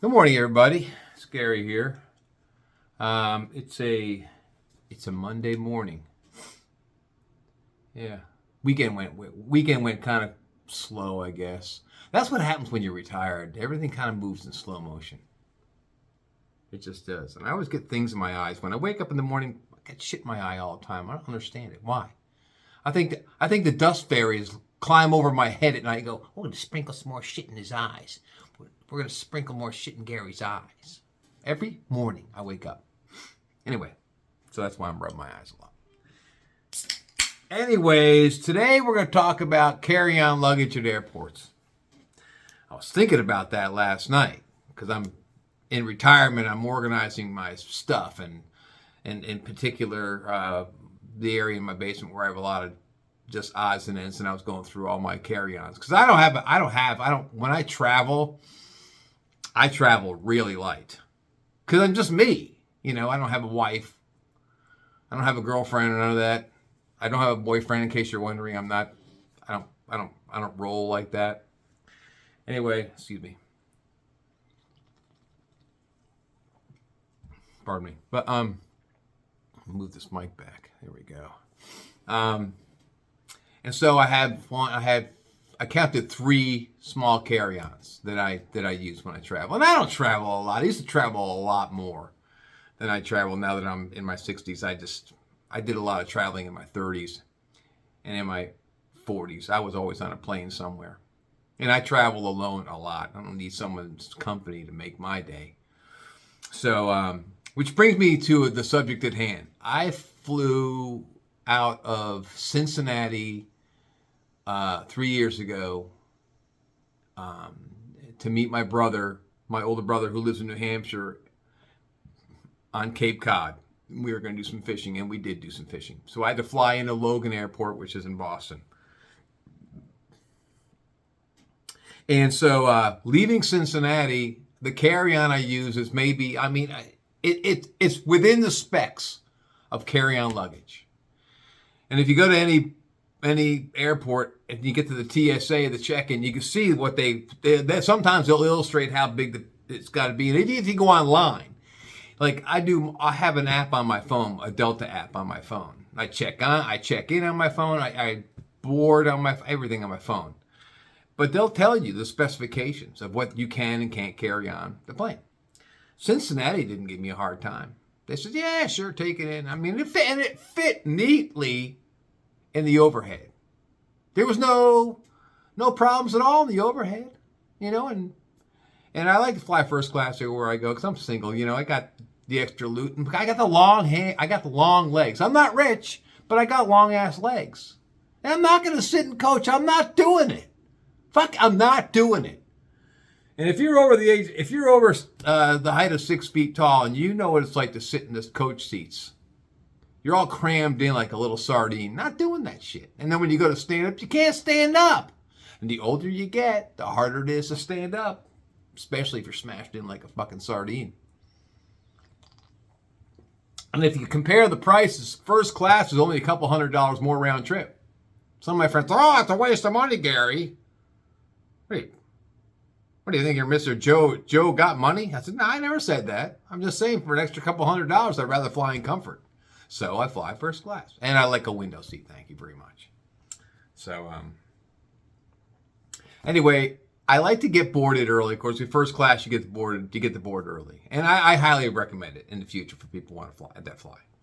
Good morning, everybody. It's Gary here. It's a Monday morning. Yeah, weekend went kind of slow, I guess. That's what happens when you're retired. Everything kind of moves in slow motion. It just does. And I always get things in my eyes when I wake up in the morning. I get shit in my eye all the time. I don't understand it. Why? I think the dust fairies climb over my head at night and go, "We're going to sprinkle some more shit in his eyes. We're going to sprinkle more shit in Gary's eyes." Every morning I wake up. Anyway, so that's why I'm rubbing my eyes a lot. Anyways, today we're going to talk about carry-on luggage at airports. I was thinking about that last night because I'm in retirement. I'm organizing my stuff, and in particular, the area in my basement where I have a lot of just odds and ends, and I was going through all my carry-ons because when I travel really light because I'm just me. I don't have a wife. I don't have a girlfriend or none of that. I don't have a boyfriend, in case you're wondering. I don't roll like that. Anyway, excuse me. Pardon me. But move this mic back. There we go. And so I counted 3 small carry-ons that I use when I travel. And I don't travel a lot. I used to travel a lot more than I travel now that I'm in my 60s. I did a lot of traveling in my 30s and in my 40s. I was always on a plane somewhere. And I travel alone a lot. I don't need someone's company to make my day. So, which brings me to the subject at hand. I flew out of Cincinnati 3 years ago to meet my older brother who lives in New Hampshire, on Cape Cod. We were going to do some fishing, and we did do some fishing. So I had to fly into Logan Airport, which is in Boston. And so leaving Cincinnati, the carry-on I use is it's within the specs of carry-on luggage. And if you go to any airport and you get to the TSA, the check-in, you can see what they sometimes they'll illustrate how big it's got to be. And if you go online, like I have an app on my phone, a Delta app on my phone. I check in on my phone. I board on everything on my phone. But they'll tell you the specifications of what you can and can't carry on the plane. Cincinnati didn't give me a hard time. They said, "Yeah, sure, take it in." I mean, it fit neatly in the overhead. There was no problems at all in the overhead, and I like to fly first class everywhere I go because I'm single. I got the extra loot, and I got the long legs. I'm not rich, but I got long ass legs. And I'm not going to sit and coach. I'm not doing it. I'm not doing it. And if you're over the height of 6 feet tall, and you know what it's like to sit in this coach seats, you're all crammed in like a little sardine. Not doing that shit. And then when you go to stand up, you can't stand up. And the older you get, the harder it is to stand up, especially if you're smashed in like a fucking sardine. And if you compare the prices, first class is only a couple $100 more round trip. Some of my friends, "Oh, it's a waste of money, Gary." What do you think, you're Mr. Joe got money? I said, "No, I never said that. I'm just saying for an extra couple $100, I'd rather fly in comfort." So I fly first class. And I like a window seat, thank you very much. So, anyway, I like to get boarded early. Of course, with first class, you get the board early. And I highly recommend it in the future for people who want to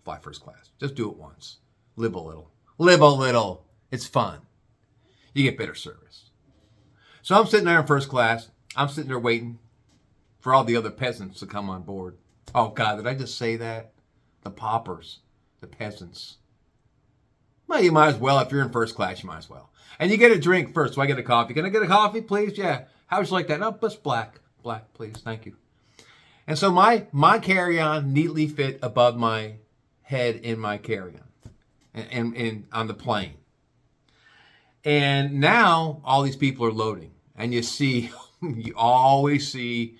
fly first class. Just do it once. Live a little. It's fun. You get better service. So I'm sitting there in first class. I'm sitting there waiting for all the other peasants to come on board. Oh, God, did I just say that? The paupers, the peasants. Well, you might as well. If you're in first class, you might as well. And you get a drink first. So I get a coffee. Can I get a coffee, please? Yeah. How would you like that? No, just black. Black, please. Thank you. And so my carry-on neatly fit above my head in my carry-on and on the plane. And now all these people are loading. And you always see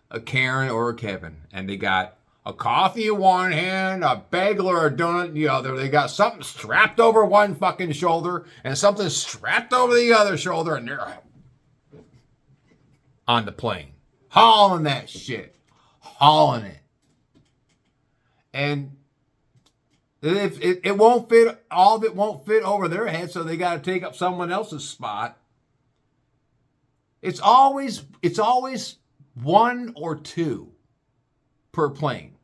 a Karen or a Kevin. And they got a coffee in one hand, a bagel or a donut in the other. They got something strapped over one fucking shoulder and something strapped over the other shoulder, and they're on the plane. hauling that shit, hauling it. And if it won't fit, all of it won't fit over their head, so they got to take up someone else's spot. It's always one or two per plane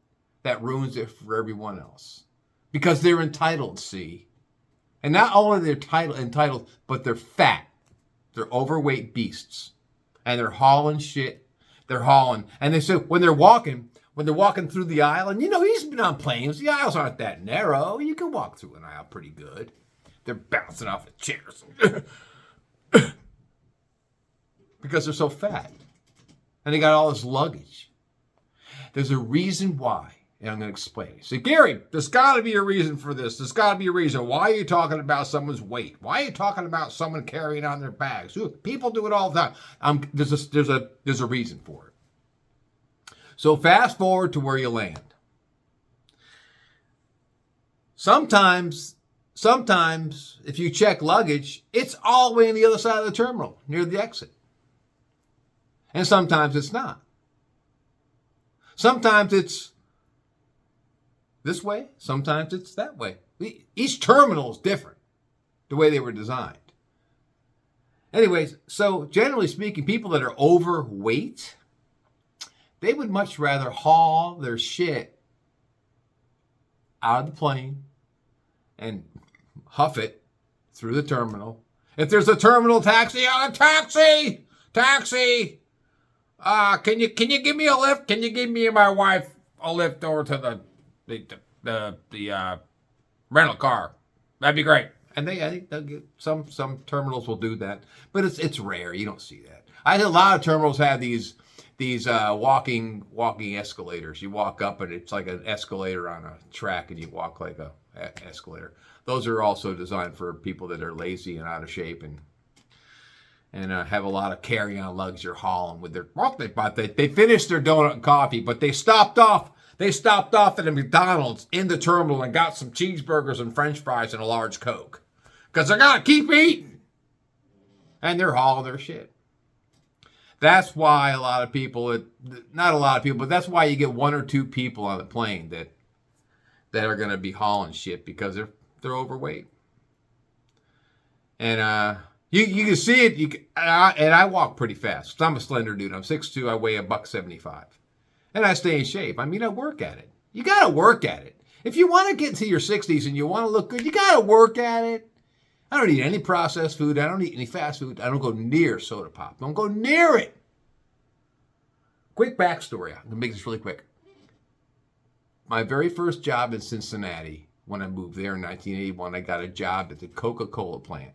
that ruins it for everyone else. Because they're entitled, see? And not only they're entitled, but they're fat. They're overweight beasts. And they're hauling shit. They're hauling. And they say when they're walking through the aisle, and you've been on planes, the aisles aren't that narrow. You can walk through an aisle pretty good. They're bouncing off the chairs. Because they're so fat. And they got all this luggage. There's a reason why. And I'm going to explain it. So, Gary, there's got to be a reason for this. There's got to be a reason. Why are you talking about someone's weight? Why are you talking about someone carrying on their bags? People do it all the time. There's a reason for it. So fast forward to where you land. Sometimes, if you check luggage, it's all the way on the other side of the terminal, near the exit. And sometimes it's not. Sometimes it's this way, sometimes it's that way. Each terminal is different, the way they were designed. Anyways, so generally speaking, people that are overweight, they would much rather haul their shit out of the plane and huff it through the terminal. If there's a terminal taxi, taxi! Can you give me a lift? Can you give me and my wife a lift over to the rental car? That'd be great. And I think they'll get some terminals will do that, but it's rare. You don't see that. I think a lot of terminals have these walking escalators. You walk up and it's like an escalator on a track, and you walk like a escalator. Those are also designed for people that are lazy and out of shape and have a lot of carry-on luggage or hauling with their. Well, they finished their donut and coffee, but they stopped off. They stopped off at a McDonald's in the terminal and got some cheeseburgers and French fries and a large Coke, because they're gonna keep eating, and they're hauling their shit. That's why not a lot of people, but that's why you get one or two people on the plane that are gonna be hauling shit because they're overweight. And you can see it. And I walk pretty fast. I'm a slender dude. I'm 6'2". I weigh $175, and I stay in shape. I mean, I work at it. You got to work at it. If you want to get into your 60s and you want to look good, you got to work at it. I don't eat any processed food. I don't eat any fast food. I don't go near soda pop. Don't go near it. Quick backstory. I'm going to make this really quick. My very first job in Cincinnati, when I moved there in 1981, I got a job at the Coca-Cola plant.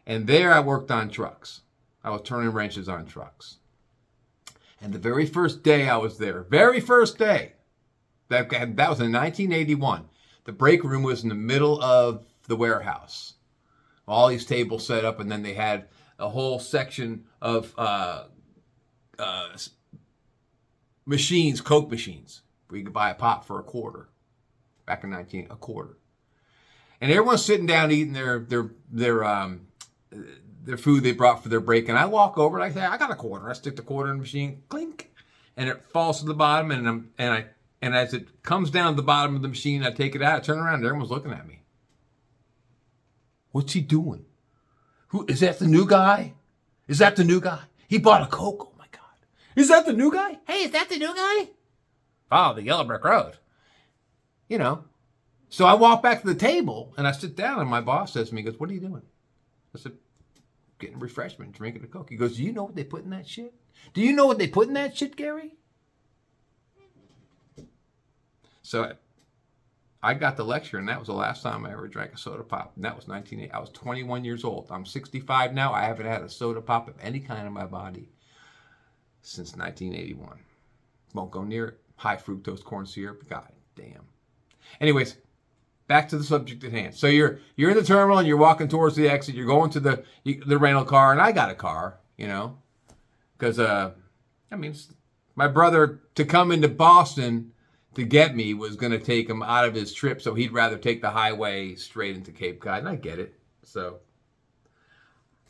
And there I worked on trucks. I was turning wrenches on trucks. And the very first day I was there, that was in 1981, the break room was in the middle of the warehouse. All these tables set up, and then they had a whole section of machines, Coke machines, where you could buy a pop for $0.25. Back in a quarter. And everyone's sitting down eating their food they brought for their break, and I walk over and I say, I got $0.25. I stick the quarter in the machine, clink, and it falls to the bottom, and as it comes down to the bottom of the machine, I take it out, I turn around, and everyone's looking at me. What's he doing? Who is that? The new guy? Is that the new guy? He bought a Coke. Oh my God. Is that the new guy? Hey, is that the new guy? Follow the yellow brick road. So I walk back to the table and I sit down, and my boss says to me, he goes, what are you doing? I said, getting a refreshment, drinking a Coke. He goes, do you know what they put in that shit? Do you know what they put in that shit, Gary? So I got the lecture, and that was the last time I ever drank a soda pop. And that was 1980. I was 21 years old. I'm 65 now. I haven't had a soda pop of any kind in my body since 1981. Won't go near it. High fructose corn syrup. God damn. Anyways, back to the subject at hand. So you're in the terminal and you're walking towards the exit. You're going to the rental car, and I got a car, because my brother, to come into Boston to get me, was going to take him out of his trip, so he'd rather take the highway straight into Cape Cod, and I get it. So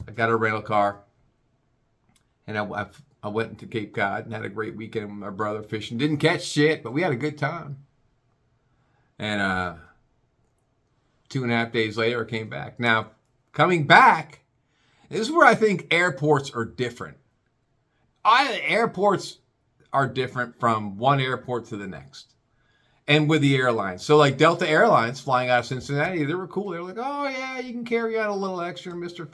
I got a rental car, and I went to Cape Cod and had a great weekend with my brother fishing. Didn't catch shit, but we had a good time. And 2.5 days later, I came back. Now, coming back, this is where I think airports are different. Airports are different from one airport to the next. And with the airlines. So like Delta Airlines flying out of Cincinnati, they were cool. They were like, oh yeah, you can carry on a little extra, Mr.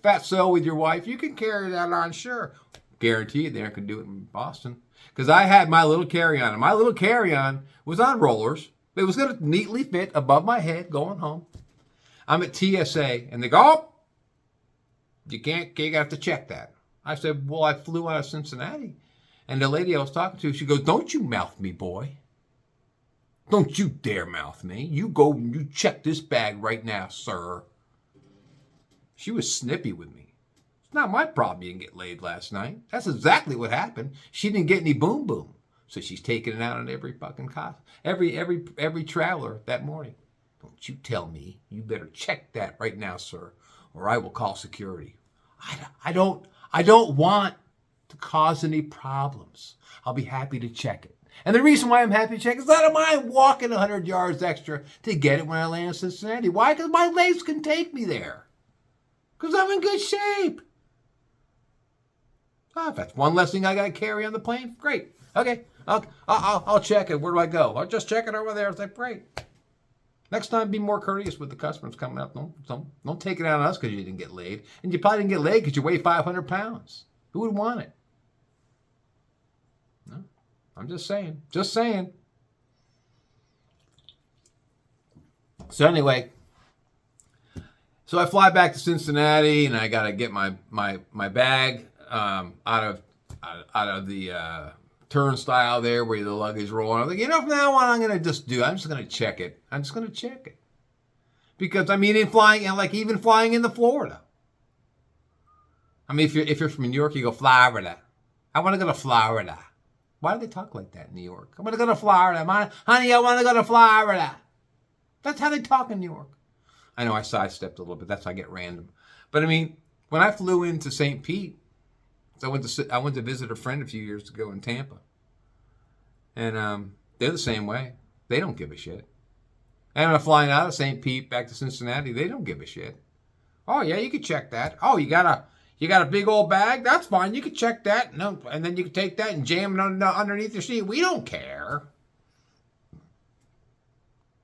Fatso with your wife. You can carry that on, sure. Guaranteed they could do it in Boston. Because I had my little carry-on. And my little carry-on was on rollers. It was going to neatly fit above my head going home. I'm at TSA and they go, oh, you have to check that. I said, well, I flew out of Cincinnati. And the lady I was talking to, she goes, don't you mouth me, boy. Don't you dare mouth me. You go and you check this bag right now, sir. She was snippy with me. It's not my problem you didn't get laid last night. That's exactly what happened. She didn't get any boom boom. So she's taking it out on every fucking cop, every traveler that morning. Don't you tell me. You better check that right now, sir, or I will call security. I don't want to cause any problems. I'll be happy to check it. And the reason why I'm happy to check is that I don't mind walking 100 yards extra to get it when I land in Cincinnati. Why? Because my legs can take me there. Because I'm in good shape. Oh, if that's one less thing I got to carry on the plane, great. Okay, I'll check it. Where do I go? I'll just check it over there. It's like, great. Next time, be more courteous with the customers coming up. Don't take it out on us because you didn't get laid. And you probably didn't get laid because you weigh 500 pounds. Who would want it? No, I'm just saying. Just saying. So anyway, so I fly back to Cincinnati and I got to get my bag out of the turnstile there where the luggage is rolling. I'm like, from now on, I'm just going to check it. I'm just going to check it. Because, I mean, even flying into Florida. I mean, if you're from New York, you go, Florida. I want to go to Florida. Why do they talk like that in New York? I want to go to Florida. Honey, I want to go to Florida. That's how they talk in New York. I know I sidestepped a little bit. That's how I get random. But, I mean, when I flew into St. Pete, I went to visit a friend a few years ago in Tampa. And they're the same way. They don't give a shit. And I'm flying out of St. Pete back to Cincinnati. They don't give a shit. Oh, yeah, you can check that. Oh, you got a big old bag? That's fine. You can check that. No, and then you can take that and jam it underneath your seat. We don't care.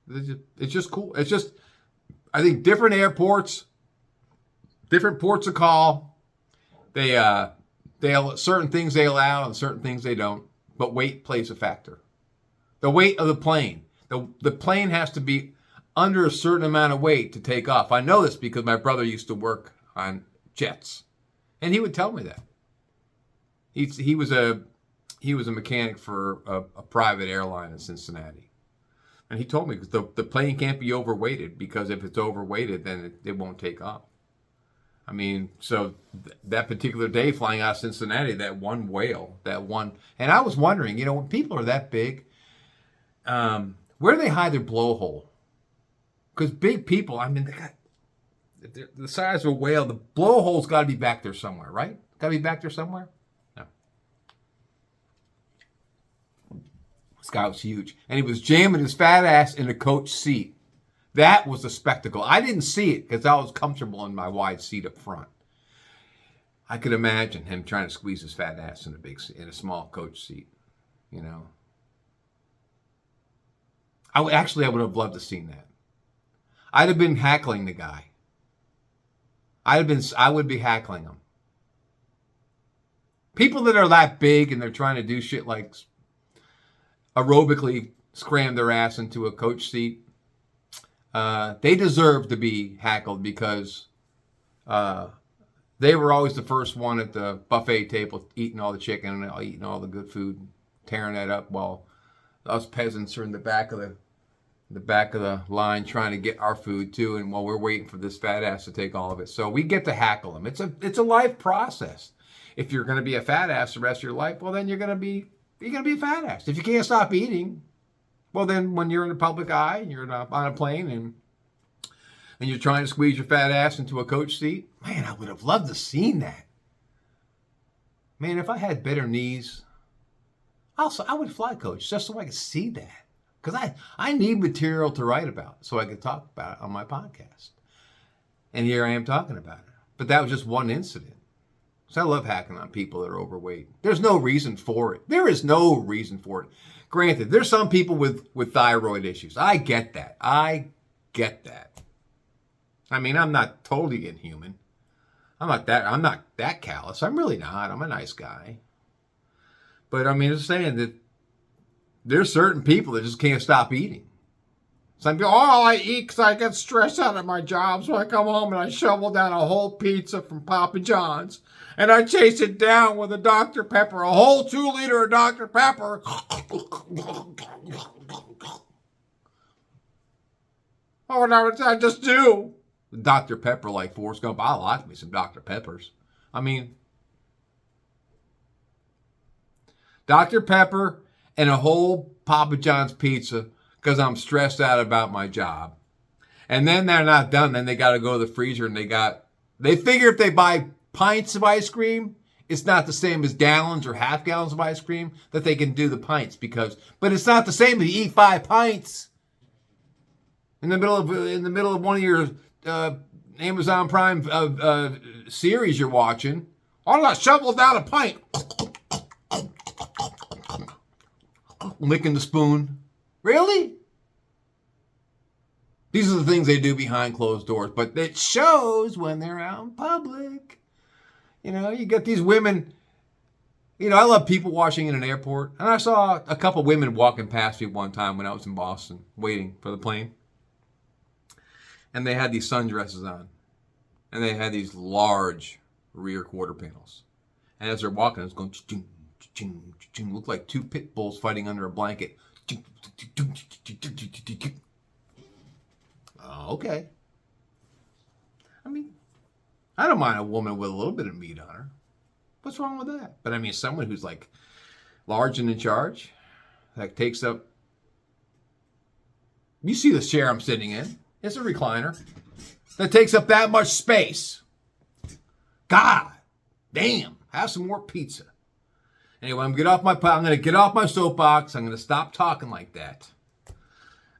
It's just cool. It's just, I think different airports, different ports of call, certain things they allow and certain things they don't. But weight plays a factor. The weight of the plane. The plane has to be under a certain amount of weight to take off. I know this because my brother used to work on jets. And he would tell me that. He was a mechanic for a private airline in Cincinnati. And he told me the plane can't be overweighted because if it's overweighted, then it won't take off. I mean, so that particular day flying out of Cincinnati, that one whale, and I was wondering, when people are that big, where do they hide their blowhole? Because big people, I mean, they're the size of a whale, the blowhole's got to be back there somewhere, right? Got to be back there somewhere? No. This guy was huge. And he was jamming his fat ass in the coach seat. That was a spectacle. I didn't see it because I was comfortable in my wide seat up front. I could imagine him trying to squeeze his fat ass in a small coach seat, I would have loved to have seen that. I'd have been hackling the guy. I would be hackling him. People that are that big and they're trying to do shit like aerobically scram their ass into a coach seat, they deserve to be hackled because they were always the first one at the buffet table eating all the chicken and eating all the good food, tearing that up while us peasants are in the back of the line trying to get our food too, and while we're waiting for this fat ass to take all of it. So we get to hackle them. It's a life process. If you're going to be a fat ass the rest of your life, well then you're going to be a fat ass. If you can't stop eating, well then when you're in the public eye and you're on a plane and you're trying to squeeze your fat ass into a coach seat, man, I would have loved to seen that. Man, if I had better knees, I would fly coach just so I could see that. Because I need material to write about so I could talk about it on my podcast. And here I am talking about it. But that was just one incident. So I love hacking on people that are overweight. There's no reason for it. There is no reason for it. Granted, there's some people with thyroid issues. I get that. I mean, I'm not totally inhuman. I'm not that callous. I'm really not. I'm a nice guy. But I mean, I'm saying that there's certain people that just can't stop eating. Some people, I eat because I get stressed out at my job, so I come home and I shovel down a whole pizza from Papa John's, and I chase it down with a Dr. Pepper, a whole 2 liter of Dr. Pepper. Oh, no, I just do. Dr. Pepper, like Forrest Gump, I like me some Dr. Peppers. I mean, Dr. Pepper and a whole Papa John's pizza because I'm stressed out about my job. And then they're not done. Then they got to go to the freezer and they figure if they buy pints of ice cream, it's not the same as gallons or half gallons of ice cream, that they can do the pints but it's not the same if you eat 5 pints in the middle of one of your Amazon Prime series you're watching. All I shovel down a pint. Licking the spoon. Really? These are the things they do behind closed doors, but it shows when they're out in public. You know, you get these women. You know, I love people washing in an airport. And I saw a couple women walking past me one time when I was in Boston waiting for the plane. And they had these sundresses on. And they had these large rear quarter panels. And as they're walking, it's going, looked like 2 pit bulls fighting under a blanket. Okay. I mean, I don't mind a woman with a little bit of meat on her. What's wrong with that? But I mean, someone who's like large and in charge, that takes up. You see the chair I'm sitting in? It's a recliner that takes up that much space. God damn! Have some more pizza. Anyway, I'm going to get off my soapbox. I'm going to stop talking like that.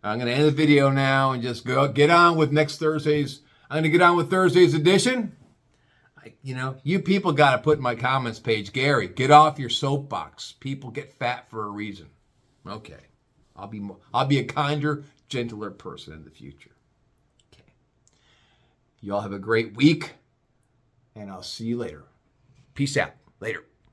I'm going to end the video now and just get on with next Thursday's. I'm going to get on with Thursday's edition. You people got to put in my comments page, Gary, get off your soapbox. People get fat for a reason. Okay. I'll be a kinder, gentler person in the future. Okay. You all have a great week, and I'll see you later. Peace out. Later.